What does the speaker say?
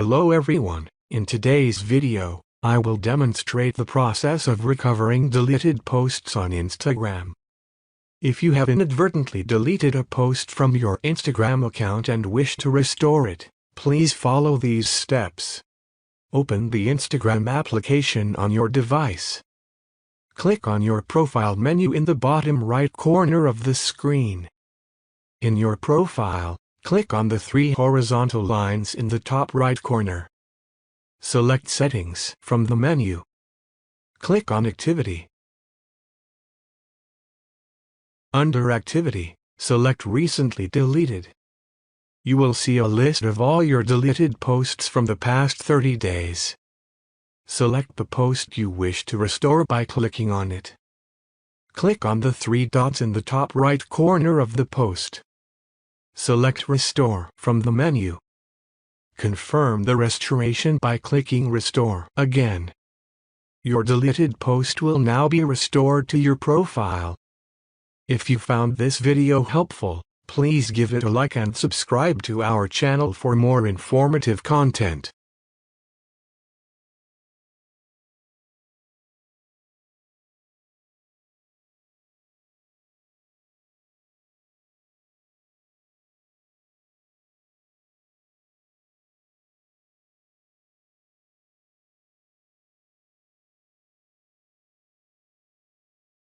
Hello everyone, in today's video, I will demonstrate the process of recovering deleted posts on Instagram. If you have inadvertently deleted a post from your Instagram account and wish to restore it, please follow these steps. Open the Instagram application on your device. Click on your profile menu in the bottom right corner of the screen. In your profile, click on the three horizontal lines in the top right corner. Select Settings from the menu. Click on Activity. Under Activity, select Recently Deleted. You will see a list of all your deleted posts from the past 30 days. Select the post you wish to restore by clicking on it. Click on the three dots in the top right corner of the post. Select Restore from the menu. Confirm the restoration by clicking Restore again. Your deleted post will now be restored to your profile. If you found this video helpful, please give it a like and subscribe to our channel for more informative content.